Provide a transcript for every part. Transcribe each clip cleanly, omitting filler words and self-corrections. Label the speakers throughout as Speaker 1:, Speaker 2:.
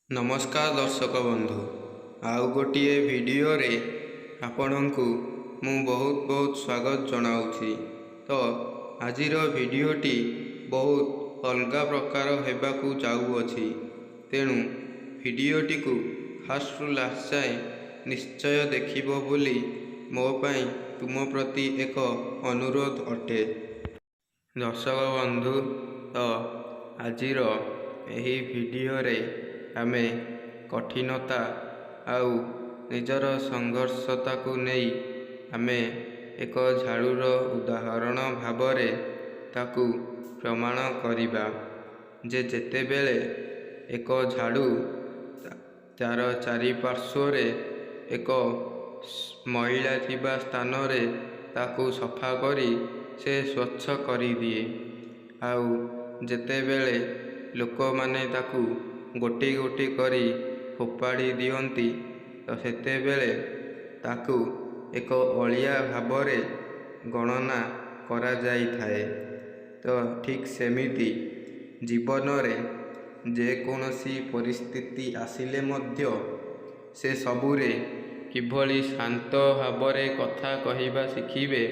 Speaker 1: नमस्कार दर्शक बंधु आउ गोटे वीडियो रे आपणku मु बहुत बहुत स्वागत जनाऊँगी। तो आजिर वीडियोटी बहुत अलग प्रकार हेबाकू जाऊँगी, तेणु वीडियोटी को फास्ट रु लास्ट जाए निश्चय देखिबो बोली मो पाई तुम प्रति एक अनुरोध अटे। दर्शक बंधु, तो आजिर एही वीडियो रे आमे कठिनता आउ निजर संघर्षता को नहीं आमे एक झाड़ूर उदाहरण भावरे ताकू प्रमाण करिबा जे जेतेबेले एक झाड़ू तार चारिपार्श्व एक मैला थिबा स्थान रे ताकू सफा करी से स्वच्छ करी दिए, आउ जेतेबेले लोक माने ताकू गोटी गोटी करी फोपाड़ी दियंती तो सेतेबेले ताकू एक अलिया भावरे गणना करा जाई थाए। तो ठीक सेमिति जीवन रे जे कोनोसी परिस्थिति आसिले मध्य से सबुरे किभली शांत भावरे कथा कहिबा शिखिबे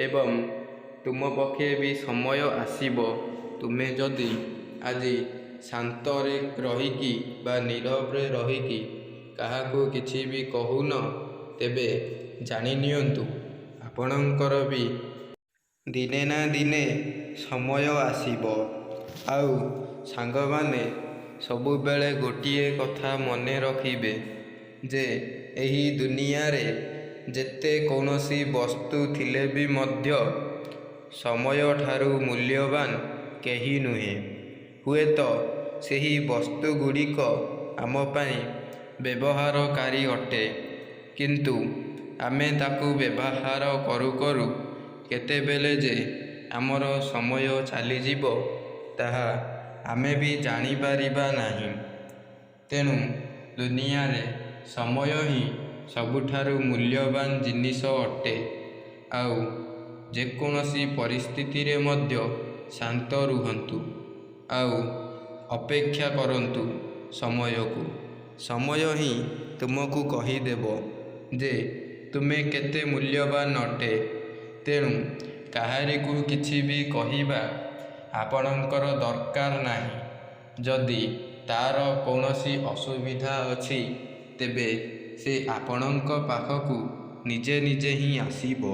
Speaker 1: एवं तुम पक्षे भी समय आसीबो तुमे जदि आजी शांतरे रहीकि बा नीरवरे रहीकि काहाकू किछि भी कहून तेबे जानि नियंतु आपणकर भी दिने ना दिने समय आसीबो। आउ सांग माने सबु बेले गोटिए कथा मने रखिबे जे एही दुनिया रे जेते कौनसी वस्तु थिले भी मध्य समय ठारू मूल्यवान केही नुहे। हुए तो सेही वस्तु गुड़िक आम पाई व्यवहारकारी अटे, किंतु आमे ताकू व्यवहार करू करू केतेबेले जे आमर समय चली जीवो ताहा आमे भी जानी पारिबा नाही। तेणु दुनिया रे समय ही सबुठारू मूल्यवान जिनिस अटे। आउ जेकोनसी परिस्थिति रे मध्य शांत रुहंतु आउ अपेक्षा करंतु समय को। समय ही तुमको कहीदेव जे तुमे केते मूल्यवान अटे। तेणु काहारी को किछि भी कहिबा आपणकर दरकार नाही। जदि तार कौनसी असुविधा अछि तेबे से आपणक पाखकू निजे निजे ही आसीबो।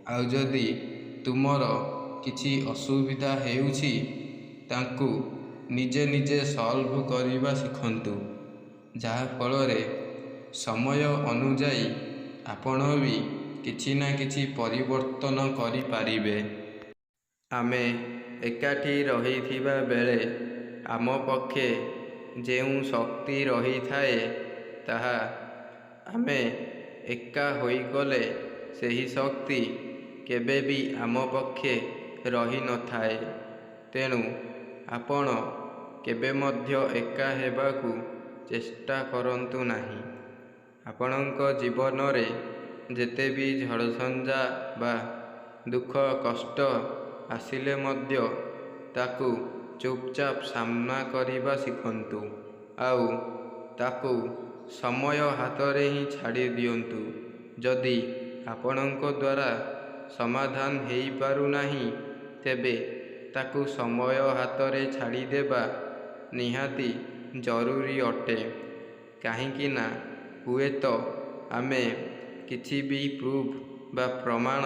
Speaker 1: आउ जदि तुमर किछि असुविधा हेउछि तांकू निजे निजे सॉल्व करिबा शिखंतु, जहा फलरे समय अनुजाई आपण भी किछि ना किछि परिवर्तन करि पारिबे। आमे एकाठी रहिथिबा बेले आम पक्षे जेउ शक्ति रही थाए ताहा आमे एका होई गले सेही शक्ति केबे भी आम पक्षे रही न थाए। तेणु आपण केबे मध्य एका हेबाकू चेष्टा करंतु नाही। आपणक जीवन रे जेते भी झड़झंझा बा दुख कष्ट आसिले मध्य ताकू चुपचाप सामना करिबा शिखंतु आउ ताकू समय हातरे ही छाड़ी दियंतु। जदि आपणक द्वारा समाधान हेई पारु नाही तेबे ताकू समय हातरे छाड़ी देबा निहाती जरूरी अटे। काहींकि ना हुए तो आमे किछि भी प्रूफ बा प्रमाण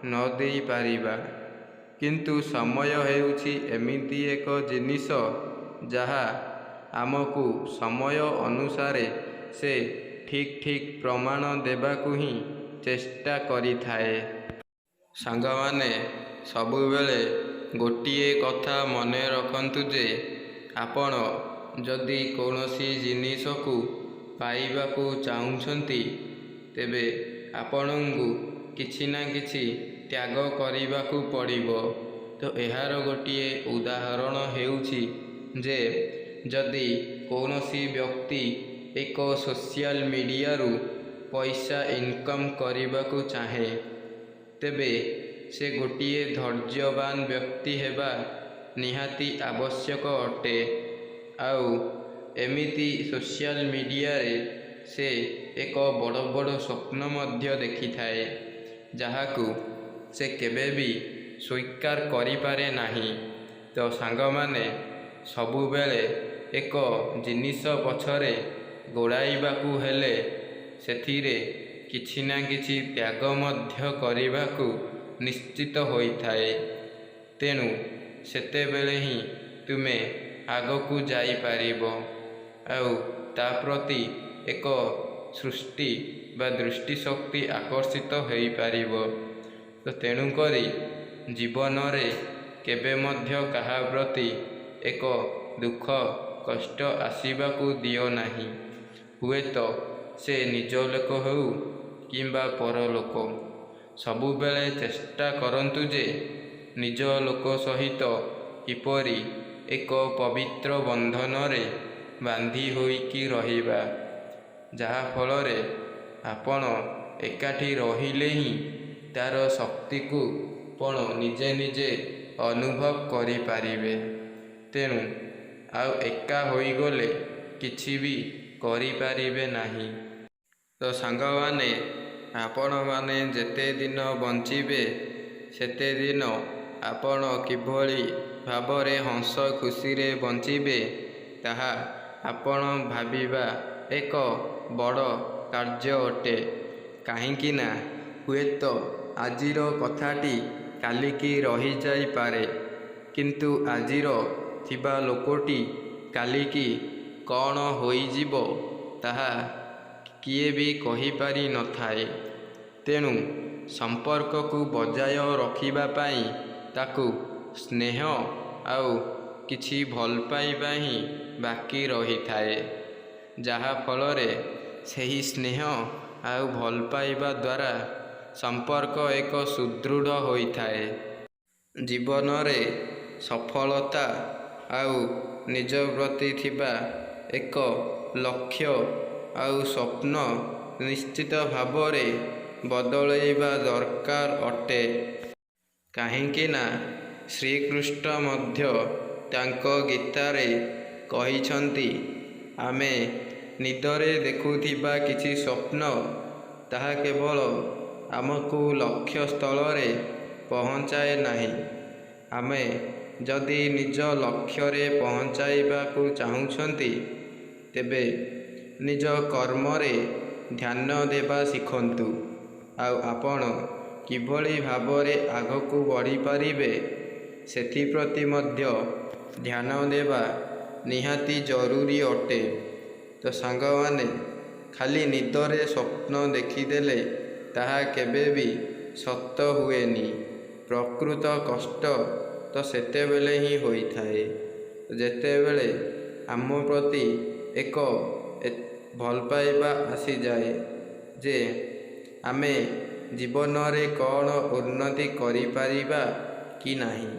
Speaker 1: न देई पारिबा, किंतु समय हेउछि एमिति एक जिनिस जहा आमको समय अनुसारे से ठीक ठीक प्रमाण देबाकू ही चेष्टा करि थाए। सांग माने सबुबेले गोटिए कथा मने रखंतु जे आपण जदि कौनसी जिनिस को पाइबाकू चाहुछंती तेबे आपणंगु किछि ना किछि त्याग करिबाकू पड़िबो। तो एहार गोटिए उदाहरण हेउछि जे जदि कौनसी व्यक्ति एक सोशल मीडिया रु पैसा इनकम करिबाकू चाहे तेबे से गोटिए धैर्यवान व्यक्ति हेबा निहाती आवश्यक अटे। आउ ଏମିତି ସୋସିଆଲ ମିଡ଼ିଆରେ ସେ ଏକ ବଡ଼ ବଡ଼ ସ୍ୱପ୍ନ ମଧ୍ୟ ଦେଖିଥାଏ, ଯାହାକୁ ସେ କେବେ ବି ସ୍ୱୀକାର କରିପାରେ ନାହିଁ। ତ ସାଙ୍ଗମାନେ, ସବୁବେଳେ ଏକ ଜିନିଷ ପଛରେ ଗୋଡ଼ାଇବାକୁ ହେଲେ ସେଥିରେ କିଛି ନା କିଛି ତ୍ୟାଗ ମଧ୍ୟ କରିବାକୁ ନିଶ୍ଚିତ ହୋଇଥାଏ। ତେଣୁ ସେତେବେଳେ ହିଁ ତୁମେ ଆଗକୁ ଯାଇପାରିବ ଆଉ ତା ପ୍ରତି ଏକ ସୃଷ୍ଟି ବା ଦୃଷ୍ଟିଶକ୍ତି ଆକର୍ଷିତ ହୋଇପାରିବ। ତ ତେଣୁକରି ଜୀବନରେ କେବେ ମଧ୍ୟ କାହା ପ୍ରତି ଏକ ଦୁଃଖ କଷ୍ଟ ଆସିବାକୁ ଦିଅ ନାହିଁ। ହୁଏତ ସେ ନିଜ ଲୋକ ହେଉ କିମ୍ବା ପରଲୋକ, ସବୁବେଳେ ଚେଷ୍ଟା କରନ୍ତୁ ଯେ ନିଜ ଲୋକ ସହିତ କିପରି ଏକ ପବିତ୍ର ବନ୍ଧନରେ ବାନ୍ଧି ହୋଇକି ରହିବା, ଯାହାଫଳରେ ଆପଣ ଏକାଠି ରହିଲେ ହିଁ ତା'ର ଶକ୍ତିକୁ ଆପଣ ନିଜେ ନିଜେ ଅନୁଭବ କରିପାରିବେ। ତେଣୁ ଆଉ ଏକା ହୋଇଗଲେ କିଛି ବି କରିପାରିବେ ନାହିଁ। ତ ସାଙ୍ଗମାନେ, ଆପଣମାନେ ଯେତେ ଦିନ ବଞ୍ଚିବେ ସେତେ ଦିନ ଆପଣ କିଭଳି ଭାବରେ ହସ ଖୁସିରେ ବଞ୍ଚିବେ ତାହା ଆପଣ ଭାବିବା ଏକ ବଡ଼ କାର୍ଯ୍ୟ ଅଟେ। କାହିଁକି ନା ହୁଏତ ଆଜିର କଥାଟି କାଲିକି ରହିଯାଇପାରେ, କିନ୍ତୁ ଆଜିର ଥିବା ଲୋକଟି କାଲିକି କ'ଣ ହୋଇଯିବ ତାହା କିଏ ବି କହିପାରି ନଥାଏ। ତେଣୁ ସମ୍ପର୍କକୁ ବଜାୟ ରଖିବା ପାଇଁ ତାକୁ ସ୍ନେହ ଆଉ କିଛି ଭଲ ପାଇବା ହିଁ ବାକି ରହିଥାଏ, ଯାହାଫଳରେ ସେହି ସ୍ନେହ ଆଉ ଭଲ ପାଇବା ଦ୍ୱାରା ସମ୍ପର୍କ ଏକ ସୁଦୃଢ଼ ହୋଇଥାଏ। ଜୀବନରେ ସଫଳତା ଆଉ ନିଜ ପ୍ରତି ଥିବା ଏକ ଲକ୍ଷ୍ୟ ଆଉ ସ୍ୱପ୍ନ ନିଶ୍ଚିତ ଭାବରେ ବଦଳାଇବା ଦରକାର ଅଟେ। କାହିଁକି ନା ଶ୍ରୀକୃଷ୍ଣ ମଧ୍ୟ ତାଙ୍କ ଗୀତାରେ କହିଛନ୍ତି, ଆମେ ନିଦରେ ଦେଖୁଥିବା କିଛି ସ୍ୱପ୍ନ ତାହା କେବଳ ଆମକୁ ଲକ୍ଷ୍ୟସ୍ଥଳରେ ପହଞ୍ଚାଏ ନାହିଁ। ଆମେ ଯଦି ନିଜ ଲକ୍ଷ୍ୟରେ ପହଞ୍ଚାଇବାକୁ ଚାହୁଁଛନ୍ତି ତେବେ ନିଜ କର୍ମରେ ଧ୍ୟାନ ଦେବା ଶିଖନ୍ତୁ। ଆଉ ଆପଣ କିଭଳି ଭାବରେ ଆଗକୁ ବଢ଼ିପାରିବେ ସେଥିପ୍ରତି ମଧ୍ୟ ଧ୍ୟାନ ଦେବା ନିହାତି ଜରୁରୀ ଅଟେ। ତ ସାଙ୍ଗମାନେ, ଖାଲି ନିଦରେ ସ୍ୱପ୍ନ ଦେଖିଦେଲେ ତାହା କେବେ ବି ସତ ହୁଏନି। ପ୍ରକୃତ କଷ୍ଟ ତ ସେତେବେଳେ ହିଁ ହୋଇଥାଏ ଯେତେବେଳେ ଆମ ପ୍ରତି ଏକ ଭଲ ପାଇବା ଆସିଯାଏ ଯେ ଆମେ ଜୀବନରେ କ'ଣ ଉନ୍ନତି କରିପାରିବା କି ନାହିଁ।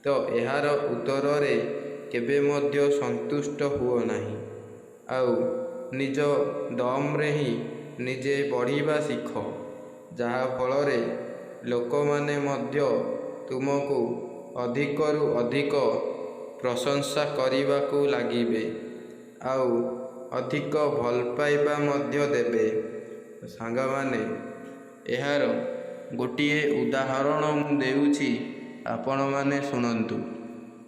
Speaker 1: ତ ଏହାର ଉତ୍ତରରେ କେବେ ମଧ୍ୟ ସନ୍ତୁଷ୍ଟ ହୁଅ ନାହିଁ ଆଉ ନିଜ ଦମରେ ହିଁ ନିଜେ ବଢ଼ିବା ଶିଖ, ଯାହାଫଳରେ ଲୋକମାନେ ମଧ୍ୟ ତୁମକୁ ଅଧିକରୁ ଅଧିକ ପ୍ରଶଂସା କରିବାକୁ ଲାଗିବେ ଆଉ ଅଧିକ ଭଲ ପାଇବା ମଧ୍ୟ ଦେବେ। ସାଙ୍ଗମାନେ, ଏହାର ଗୋଟିଏ ଉଦାହରଣ ମୁଁ ଦେଉଛି, ଆପଣମାନେ ଶୁଣନ୍ତୁ।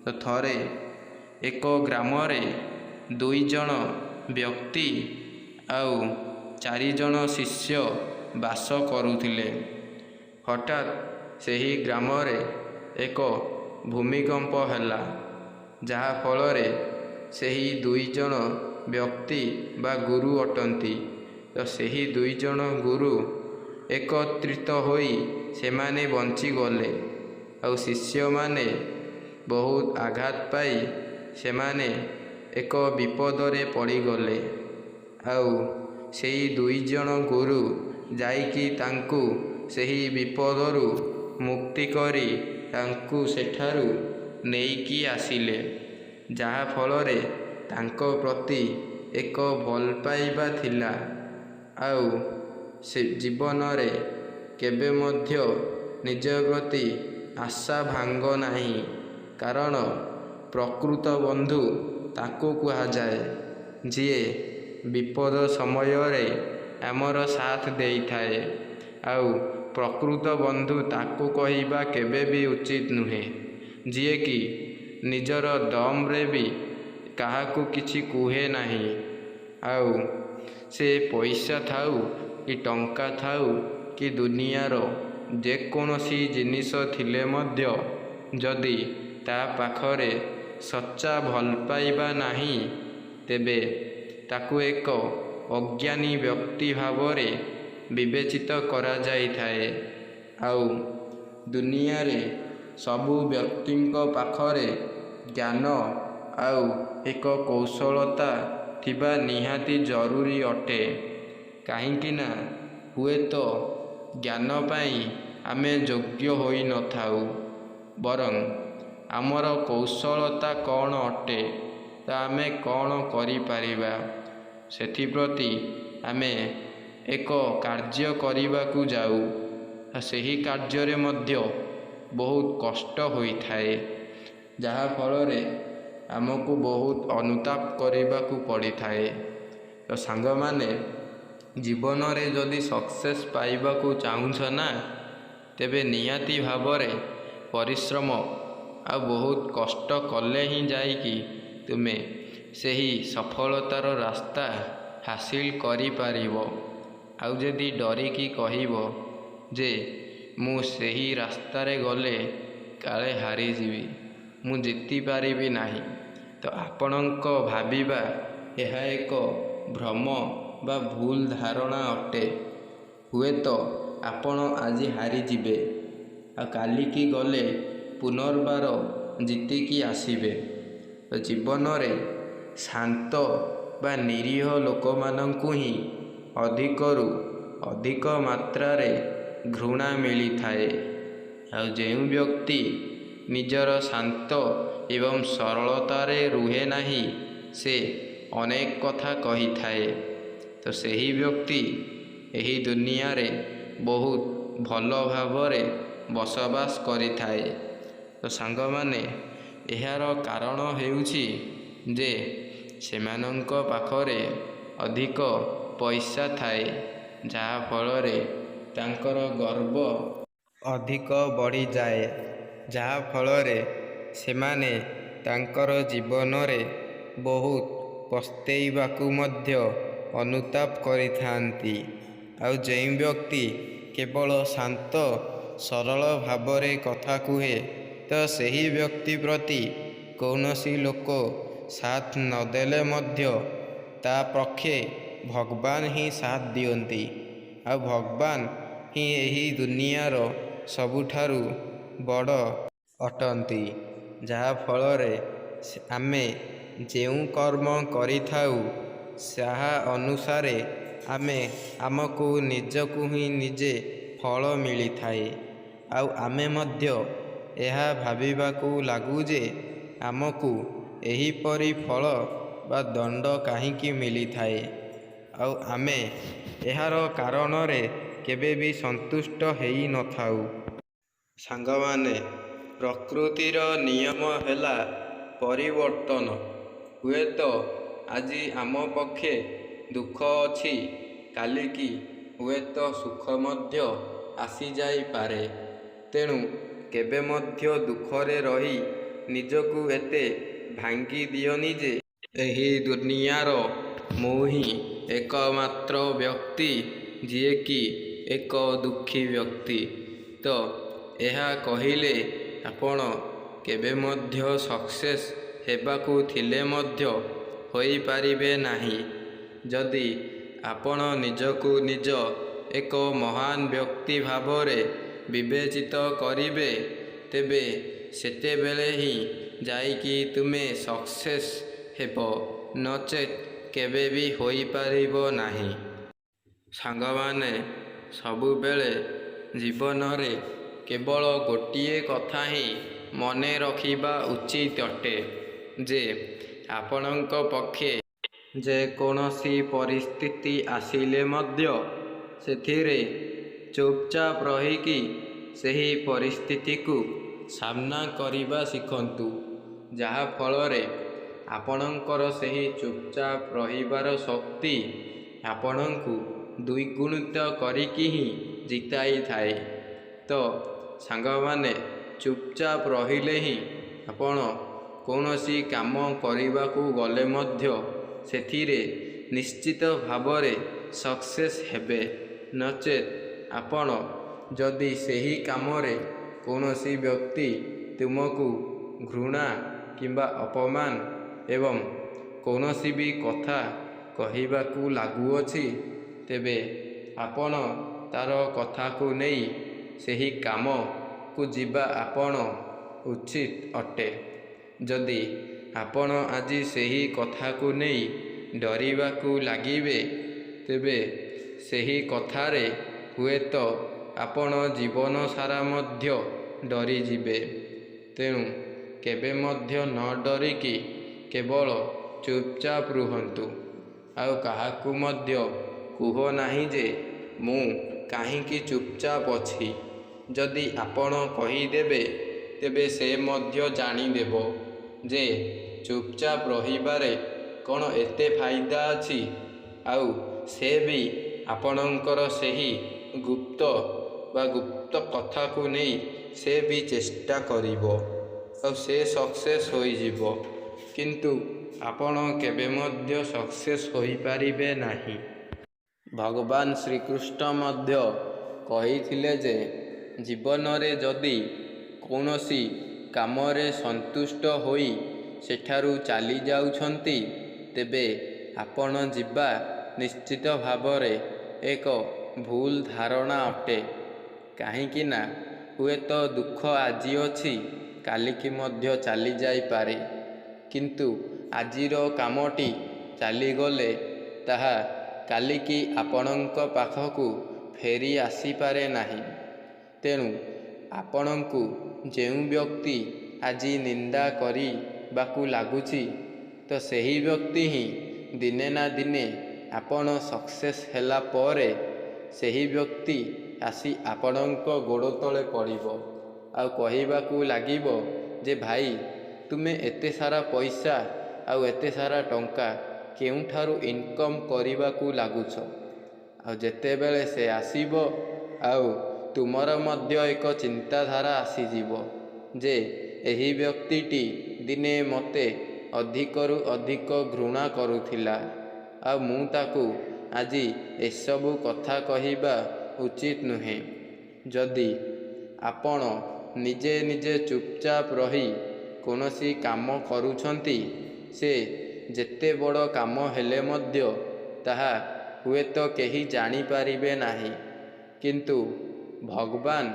Speaker 1: ତ ଥରେ ଏକ ଗ୍ରାମରେ 2 ଜଣ ବ୍ୟକ୍ତି ଆଉ 4 ଜଣ ଶିଷ୍ୟ ବାସ କରୁଥିଲେ। ହଠାତ୍ ସେହି ଗ୍ରାମରେ ଏକ ଭୂମିକମ୍ପ ହେଲା, ଯାହାଫଳରେ ସେହି 2 ଜଣ ବ୍ୟକ୍ତି ବା ଗୁରୁ ଅଟନ୍ତି। ତ ସେହି 2 ଜଣ ଗୁରୁ ଏକତ୍ରିତ ହୋଇ ସେମାନେ ବଞ୍ଚିଗଲେ ଆଉ ଶିଷ୍ୟମାନେ ବହୁତ ଆଘାତ ପାଇ ସେମାନେ ଏକ ବିପଦରେ ପଡ଼ିଗଲେ। ଆଉ ସେହି 2 ଜଣ ଗୁରୁ ଯାଇକି ତାଙ୍କୁ ସେହି ବିପଦରୁ ମୁକ୍ତି କରି ତାଙ୍କୁ ସେଠାରୁ ନେଇକି ଆସିଲେ, ଯାହାଫଳରେ ତାଙ୍କ ପ୍ରତି ଏକ ଭଲ ପାଇବା ଥିଲା। ଆଉ ସେ ଜୀବନରେ କେବେ ମଧ୍ୟ ନିଜ ପ୍ରତି ଆଶା ଭାଙ୍ଗ ନାହିଁ, କାରଣ ପ୍ରକୃତ ବନ୍ଧୁ ତାକୁ କୁହାଯାଏ ଯିଏ ବିପଦ ସମୟରେ ଆମର ସାଥ ଦେଇଥାଏ। ଆଉ ପ୍ରକୃତ ବନ୍ଧୁ ତାକୁ କହିବା କେବେ ବି ଉଚିତ ନୁହେଁ, ଯିଏକି ନିଜର ଦମରେ ବି କାହାକୁ କିଛି କୁହେ ନାହିଁ। ଆଉ ସେ ପଇସା ଥାଉ କି ଟଙ୍କା ଥାଉ କି ଦୁନିଆର ଯେକୌଣସି ଜିନିଷ ଥିଲେ ମଧ୍ୟ ଯଦି ତା ପାଖରେ ସଚ୍ଚା ଭଲ ପାଇବା ନାହିଁ, ତେବେ ତାକୁ ଏକ ଅଜ୍ଞାନୀ ବ୍ୟକ୍ତି ଭାବରେ ବିବେଚିତ କରାଯାଇଥାଏ। ଆଉ ଦୁନିଆରେ ସବୁ ବ୍ୟକ୍ତିଙ୍କ ପାଖରେ ଜ୍ଞାନ ଆଉ ଏକ କୌଶଳତା ଥିବା ନିହାତି ଜରୁରୀ ଅଟେ। କାହିଁକି ନା ହୁଏତ ଜ୍ଞାନ ପାଇଁ ଆମେ ଯୋଗ୍ୟ ହୋଇନଥାଉ, ବରଂ ଆମର କୌଶଳତା କ'ଣ ଅଟେ, ତା ଆମେ କ'ଣ କରିପାରିବା, ସେଥିପ୍ରତି ଆମେ ଏକ କାର୍ଯ୍ୟ କରିବାକୁ ଯାଉ। ସେହି କାର୍ଯ୍ୟରେ ମଧ୍ୟ ବହୁତ କଷ୍ଟ ହୋଇଥାଏ, ଯାହାଫଳରେ ଆମକୁ ବହୁତ ଅନୁତାପ କରିବାକୁ ପଡ଼ିଥାଏ। ତ ସାଙ୍ଗମାନେ, ଜୀବନରେ ଯଦି ସକ୍ସେସ୍ ପାଇବାକୁ ଚାହୁଁଛ ନା, ତେବେ ନିହାତି ଭାବରେ ପରିଶ୍ରମ ଆଉ ବହୁତ କଷ୍ଟ କଲେ ହିଁ ଯାଇକି ତୁମେ ସେହି ସଫଳତାର ରାସ୍ତା ହାସିଲ କରିପାରିବ। ଆଉ ଯଦି ଡରିକି କହିବ ଯେ ମୁଁ ସେହି ରାସ୍ତାରେ ଗଲେ କାଳେ ହାରିଯିବି, ମୁଁ ଜିତିପାରିବି ନାହିଁ, ତ ଆପଣଙ୍କ ଭାବିବା ଏହା ଏକ ଭ୍ରମ ବା ଭୁଲ ଧାରଣା ଅଟେ। ହୁଏତ ଆପଣ ଆଜି ହାରିଯିବେ ଆଉ କାଲିକି ଗଲେ ପୁନର୍ବାର ଜିତିକି ଆସିବେ। ତ ଜୀବନରେ ଶାନ୍ତ ବା ନିରୀହ ଲୋକମାନଙ୍କୁ ହିଁ ଅଧିକରୁ ଅଧିକ ମାତ୍ରାରେ ଘୃଣା ମିଳିଥାଏ। ଆଉ ଯେଉଁ ବ୍ୟକ୍ତି ନିଜର ଶାନ୍ତ ଏବଂ ସରଳତାରେ ରୁହେ ନାହିଁ, ସେ ଅନେକ କଥା କହିଥାଏ। ତ ସେହି ବ୍ୟକ୍ତି ଏହି ଦୁନିଆରେ ବହୁତ ଭଲ ଭାବରେ ବସବାସ କରିଥାଏ। ତ ସାଙ୍ଗମାନେ, ଏହାର କାରଣ ହେଉଛି ଯେ ସେମାନଙ୍କ ପାଖରେ ଅଧିକ ପଇସା ଥାଏ, ଯାହାଫଳରେ ତାଙ୍କର ଗର୍ବ ଅଧିକ ବଢ଼ିଯାଏ, ଯାହାଫଳରେ ସେମାନେ ତାଙ୍କର ଜୀବନରେ ବହୁତ ପସ୍ତେଇବାକୁ ମଧ୍ୟ ଅନୁତାପ କରିଥାନ୍ତି। ଆଉ ଯେଉଁ ବ୍ୟକ୍ତି କେବଳ ଶାନ୍ତ ସରଳ ଭାବରେ କଥା କୁହେ, ତ ସେହି ବ୍ୟକ୍ତି ପ୍ରତି କୌଣସି ଲୋକ ସାଥ ନଦେଲେ ମଧ୍ୟ ତା ପକ୍ଷେ ଭଗବାନ ହିଁ ସାଥ ଦିଅନ୍ତି। ଆଉ ଭଗବାନ ହିଁ ଏହି ଦୁନିଆର ସବୁଠାରୁ ବଡ଼ ଅଟନ୍ତି, ଯାହାଫଳରେ ଆମେ ଯେଉଁ କର୍ମ କରିଥାଉ ତାହା ଅନୁସାରେ ଆମକୁ ନିଜକୁ ହିଁ ନିଜେ ଫଳ ମିଳିଥାଏ। ଆଉ ଆମେ ମଧ୍ୟ ଏହା ଭାବିବାକୁ ଲାଗୁ ଯେ ଆମକୁ ଏହିପରି ଫଳ ବା ଦଣ୍ଡ କାହିଁକି ମିଳିଥାଏ, ଆଉ ଆମେ ଏହାର କାରଣରେ କେବେ ବି ସନ୍ତୁଷ୍ଟ ହେଇନଥାଉ। ସାଙ୍ଗମାନେ, ପ୍ରକୃତିର ନିୟମ ହେଲା ପରିବର୍ତ୍ତନ। ହୁଏତ ଆଜି ଆମ ପକ୍ଷେ ଦୁଃଖ ଅଛି, କାଲିକି ହୁଏତ ସୁଖ ମଧ୍ୟ ଆସିଯାଇପାରେ। ତେଣୁ କେବେ ମଧ୍ୟ ଦୁଃଖରେ ରହି ନିଜକୁ ଏତେ ଭାଙ୍ଗି ଦିଅନି ଯେ ଏହି ଦୁନିଆର ମୁଁ ହିଁ ଏକମାତ୍ର ବ୍ୟକ୍ତି ଯିଏକି ଏକ ଦୁଃଖୀ ବ୍ୟକ୍ତି। ତ ଏହା କହିଲେ ଆପଣ କେବେ ମଧ୍ୟ ସକ୍ସେସ୍ ହେବାକୁ ଥିଲେ ମଧ୍ୟ ହୋଇପାରିବେ ନାହିଁ। ଯଦି ଆପଣ ନିଜକୁ ନିଜ ଏକ ମହାନ ବ୍ୟକ୍ତି ଭାବରେ ବିବେଚିତ କରିବେ, ତେବେ ସେତେବେଳେ ହିଁ ଯାଇକି ତୁମେ ସକ୍ସେସ୍ ହେବ, ନଚେତ୍ କେବେ ବି ହୋଇପାରିବ ନାହିଁ। ସାଙ୍ଗମାନେ, ସବୁବେଳେ ଜୀବନରେ କେବଳ ଗୋଟିଏ କଥା ହିଁ ମନେ ରଖିବା ଉଚିତ ଅଟେ ଯେ ଆପଣଙ୍କ ପକ୍ଷେ ଯେକୌଣସି ପରିସ୍ଥିତି ଆସିଲେ ମଧ୍ୟ ସେଥିରେ ଚୁପଚାପ ରହିକି ସେହି ପରିସ୍ଥିତିକୁ ସାମ୍ନା କରିବା ଶିଖନ୍ତୁ, ଯାହାଫଳରେ ଆପଣଙ୍କର ସେହି ଚୁପଚାପ ରହିବାର ଶକ୍ତି ଆପଣଙ୍କୁ ଦ୍ୱିଗୁଣିତ କରିକି ହିଁ ଜିତାଇଥାଏ। ତ ସାଙ୍ଗମାନେ, ଚୁପଚାପ ରହିଲେ ହିଁ ଆପଣ କୌଣସି କାମ କରିବାକୁ ଗଲେ ମଧ୍ୟ ସେଥିରେ ନିଶ୍ଚିତ ଭାବରେ ସକ୍ସେସ୍ ହେବେ। ନଚେତ୍ ଆପଣ ଯଦି ସେହି କାମରେ କୌଣସି ବ୍ୟକ୍ତି ତୁମକୁ ଘୃଣା କିମ୍ବା ଅପମାନ ଏବଂ କୌଣସି ବି କଥା କହିବାକୁ ଲାଗୁଅଛି, ତେବେ ଆପଣ ତାର କଥାକୁ ନେଇ ସେହି କାମକୁ ଯିବା ଆପଣ ଉଚିତ ଅଟେ। ଯଦି ଆପଣ ଆଜି ସେହି କଥାକୁ ନେଇ ଡରିବାକୁ ଲାଗିବେ, ତେବେ ସେହି କଥାରେ ହୁଏତ ଆପଣ ଜୀବନ ସାରା ମଧ୍ୟ ଡରିଯିବେ। ତେଣୁ କେବେ ମଧ୍ୟ ନ ଡରିକି କେବଳ ଚୁପଚାପ ରୁହନ୍ତୁ। ଆଉ କାହାକୁ ମଧ୍ୟ କୁହ ନାହିଁ ଯେ ମୁଁ କାହିଁକି ଚୁପଚାପ ଅଛି। ଯଦି ଆପଣ କହିଦେବେ, ତେବେ ସେ ମଧ୍ୟ ଜାଣିଦେବ ଯେ ଚୁପଚାପ ରହିବାରେ କ'ଣ ଏତେ ଫାଇଦା ଅଛି। ଆଉ ସେ ବି ଆପଣଙ୍କର ସେହି ଗୁପ୍ତ କଥାକୁ ନେଇ ସେ ବି ଚେଷ୍ଟା କରିବ ଆଉ ସେ ସକ୍ସେସ୍ ହୋଇଯିବ। କିନ୍ତୁ ଆପଣ କେବେ ମଧ୍ୟ ସକ୍ସେସ୍ ହୋଇପାରିବେ ନାହିଁ। ଭଗବାନ ଶ୍ରୀକୃଷ୍ଣ ମଧ୍ୟ କହିଥିଲେ ଯେ ଜୀବନରେ ଯଦି କୌଣସି କାମରେ ସନ୍ତୁଷ୍ଟ ହୋଇ ସେଠାରୁ ଚାଲିଯାଉଛନ୍ତି, ତେବେ ଆପଣ ଯିବା ନିଶ୍ଚିତ ଭାବରେ ଏକ ଭୁଲ ଧାରଣା ଅଟେ। କାହିଁକି ନା ହୁଏତ ଦୁଃଖ ଆଜି ଅଛି, କାଲିକି ମଧ୍ୟ ଚାଲିଯାଇପାରେ। କିନ୍ତୁ ଆଜିର କାମଟି ଚାଲିଗଲେ ତାହା କାଲିକି ଆପଣଙ୍କ ପାଖକୁ ଫେରି ଆସିପାରେ ନାହିଁ। ତେଣୁ ଆପଣଙ୍କୁ ଯେଉଁ ବ୍ୟକ୍ତି ଆଜି ନିନ୍ଦା କରିବାକୁ ଲାଗୁଛି, ତ ସେହି ବ୍ୟକ୍ତି ହିଁ ଦିନେ ନା ଦିନେ ଆପଣ ସକ୍ସେସ୍ ହେଲା ପରେ ସେହି ବ୍ୟକ୍ତି ଆସି ଆପଣଙ୍କ ଗୋଡ଼ ତଳେ ପଡ଼ିବ ଆଉ କହିବାକୁ ଲାଗିବ ଯେ ଭାଇ, ତୁମେ ଏତେ ସାରା ପଇସା ଆଉ ଏତେ ସାରା ଟଙ୍କା କେଉଁଠାରୁ ଇନକମ୍ କରିବାକୁ ଲାଗୁଛ। ଆଉ ଯେତେବେଳେ ସେ ଆସିବ, ଆଉ ତୁମର ମଧ୍ୟ ଏକ ଚିନ୍ତାଧାରା ଆସିଯିବ ଯେ ଏହି ବ୍ୟକ୍ତିଟି ଦିନେ ମୋତେ ଅଧିକରୁ ଅଧିକ ଘୃଣା କରୁଥିଲା ଆଉ ମୁଁ ତାକୁ ଆଜି ଏସବୁ କଥା କହିବା ଉଚିତ ନୁହେଁ। ଯଦି ଆପଣ ନିଜେ ନିଜେ ଚୁପଚାପ ରହି କୌଣସି କାମ କରୁଛନ୍ତି, ସେ ଯେତେ ବଡ଼ କାମ ହେଲେ ମଧ୍ୟ ତାହା ହୁଏତ କେହି ଜାଣିପାରିବେ ନାହିଁ। କିନ୍ତୁ ଭଗବାନ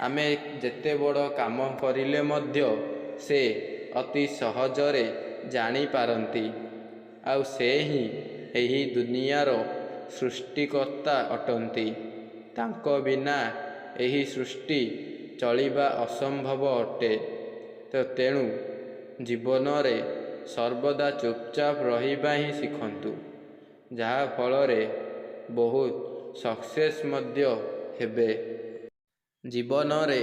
Speaker 1: ଆମେ ଯେତେ ବଡ଼ କାମ କରିଲେ ମଧ୍ୟ ସେ ଅତି ସହଜରେ ଜାଣିପାରନ୍ତି। ଆଉ ସେ ହିଁ ଏହି ଦୁନିଆର ସୃଷ୍ଟିକର୍ତ୍ତା ଅଟନ୍ତି। ତାଙ୍କ ବିନା ଏହି ସୃଷ୍ଟି ଚଳିବା ଅସମ୍ଭବ ଅଟେ। ତେଣୁ ଜୀବନରେ ସର୍ବଦା ଚୁପଚାପ ରହିବା ହିଁ ଶିଖନ୍ତୁ, ଯାହା ଫଳରେ ବହୁତ ସକ୍ସେସ୍ ମଧ୍ୟ ହେବେ। ଜୀବନରେ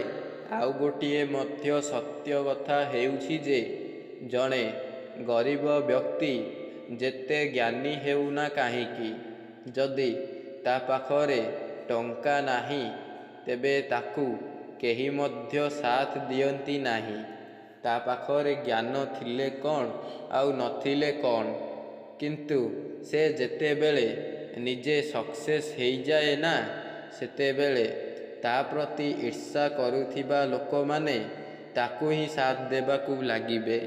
Speaker 1: ଆଉ ଗୋଟିଏ ମଧ୍ୟ ସତ୍ୟ କଥା ହେଉଛି ଯେ ଜଣେ ଗରିବ ବ୍ୟକ୍ତି ଯେତେ ଜ୍ଞାନୀ ହେଉନା କାହିଁକି, ଯଦି ତା ପାଖରେ ଟଙ୍କା ନାହିଁ, ତେବେ ତାକୁ କେହି ମଧ୍ୟ ସାଥ ଦିଅନ୍ତି ନାହିଁ। ତା ପାଖରେ ଜ୍ଞାନ ଥିଲେ କ'ଣ ଆଉ ନଥିଲେ କ'ଣ, କିନ୍ତୁ ସେ ଯେତେବେଳେ ନିଜେ ସକ୍ସେସ୍ ହେଇଯାଏ ନା, ସେତେବେଳେ ତା ପ୍ରତି ଈର୍ଷା କରୁଥିବା ଲୋକମାନେ ତାକୁ ହିଁ ସାଥ ଦେବାକୁ ଲାଗିବେ।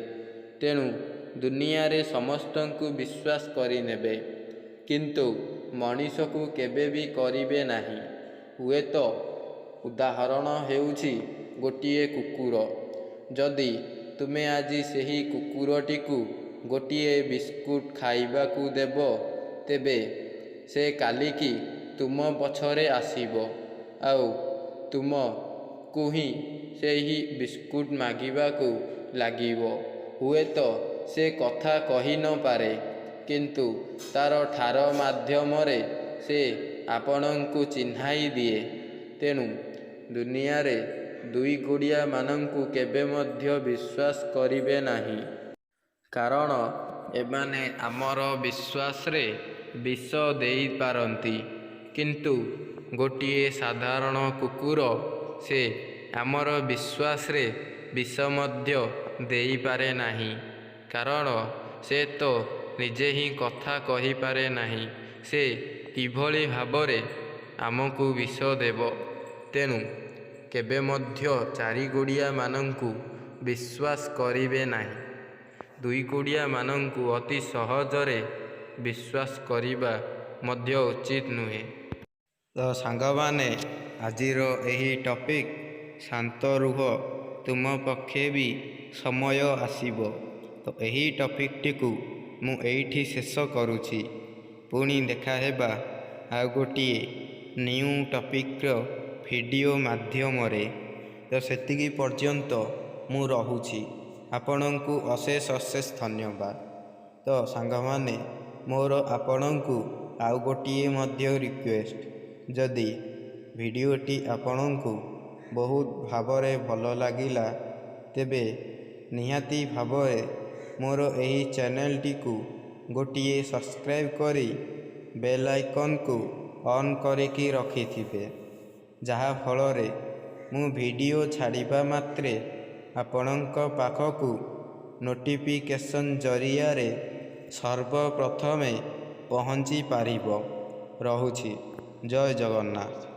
Speaker 1: ତେଣୁ ଦୁନିଆରେ ସମସ୍ତଙ୍କୁ ବିଶ୍ୱାସ କରିନେବେ, କିନ୍ତୁ ମଣିଷକୁ କେବେ ବି କରିବେ ନାହିଁ। ହୁଏତ ଉଦାହରଣ ହେଉଛି ଗୋଟିଏ କୁକୁର। ଯଦି ତୁମେ ଆଜି ସେହି କୁକୁରଟିକୁ ଗୋଟିଏ ବିସ୍କୁଟ ଖାଇବାକୁ ଦେବ, ତେବେ ସେ କାଲିକି ତୁମ ପଛରେ ଆସିବ ଆଉ ତୁମକୁ ହିଁ ସେହି ବିସ୍କୁଟ ମାଗିବାକୁ ଲାଗିବ। ହୁଏତ ସେ କଥା କହି ନପାରେ, କିନ୍ତୁ ତାର ଠାର ମାଧ୍ୟମରେ ସେ ଆପଣଙ୍କୁ ଚିହ୍ନାଇ ଦିଏ। ତେଣୁ ଦୁନିଆରେ ଦୁଇ ଗୋଡ଼ିଆମାନଙ୍କୁ କେବେ ମଧ୍ୟ ବିଶ୍ୱାସ କରିବେ ନାହିଁ। କାରଣ ଏମାନେ ଆମର ବିଶ୍ୱାସରେ ବିଷ ଦେଇପାରନ୍ତି। କିନ୍ତୁ ଗୋଟିଏ ସାଧାରଣ କୁକୁର ସେ ଆମର ବିଶ୍ୱାସରେ ବିଷ ମଧ୍ୟ ଦେଇପାରେ ନାହିଁ। କାରଣ ସେ ତ ନିଜେ ହିଁ କଥା କହିପାରେ ନାହିଁ। ସେ କିଭଳି ଭାବରେ ଆମକୁ ବିଷ ଦେବ? ତେଣୁ କେବେ ମଧ୍ୟ ଚାରିଗୋଡ଼ିଆମାନଙ୍କୁ ବିଶ୍ୱାସ କରିବେ ନାହିଁ। ଦୁଇଗୋଡ଼ିଆମାନଙ୍କୁ ଅତି ସହଜରେ ବିଶ୍ୱାସ କରିବା ମଧ୍ୟ ଉଚିତ ନୁହେଁ। ତ ସାଙ୍ଗମାନେ, ଆଜିର ଏହି ଟପିକ୍ ଶାନ୍ତ ରୁହ, ତୁମ ପକ୍ଷେ ବି ସମୟ ଆସିବ। ତ ଏହି ଟପିକ୍ଟିକୁ ମୁଁ ଏଇଠି ଶେଷ କରୁଛି। ପୁଣି ଦେଖା ହେବା ଆଉ ଗୋଟିଏ ନ୍ୟୁ ଟପିକ୍ର ଭିଡ଼ିଓ ମାଧ୍ୟମରେ। ତ ସେତିକି ପର୍ଯ୍ୟନ୍ତ ମୁଁ ରହୁଛି। ଆପଣଙ୍କୁ ଅଶେଷ ଅଶେଷ ଧନ୍ୟବାଦ। ତ ସାଙ୍ଗମାନେ, ମୋର ଆପଣଙ୍କୁ ଆଉ ଗୋଟିଏ ମଧ୍ୟ ରିକ୍ୱେଷ୍ଟ, ଯଦି ଭିଡ଼ିଓଟି ଆପଣଙ୍କୁ ବହୁତ ଭାବରେ ଭଲ ଲାଗିଲା ତେବେ ନିହାତି ଭାବରେ ମୋର ଏହି ଚ୍ୟାନେଲଟିକୁ ଗୋଟିଏ ସବସ୍କ୍ରାଇବ୍ କରି ବେଲ୍ ଆଇକନ୍କୁ ଅନ୍ କରିକି ରଖିଥିବେ, ଯାହାଫଳରେ ମୁଁ ଭିଡ଼ିଓ ଛାଡ଼ିବା ମାତ୍ରେ ଆପଣଙ୍କ ପାଖକୁ ନୋଟିଫିକେସନ୍ ଜରିଆରେ ସର୍ବପ୍ରଥମେ ପହଞ୍ଚି ପାରିବ। ରହୁଛି। ଜୟ ଜଗନ୍ନାଥ।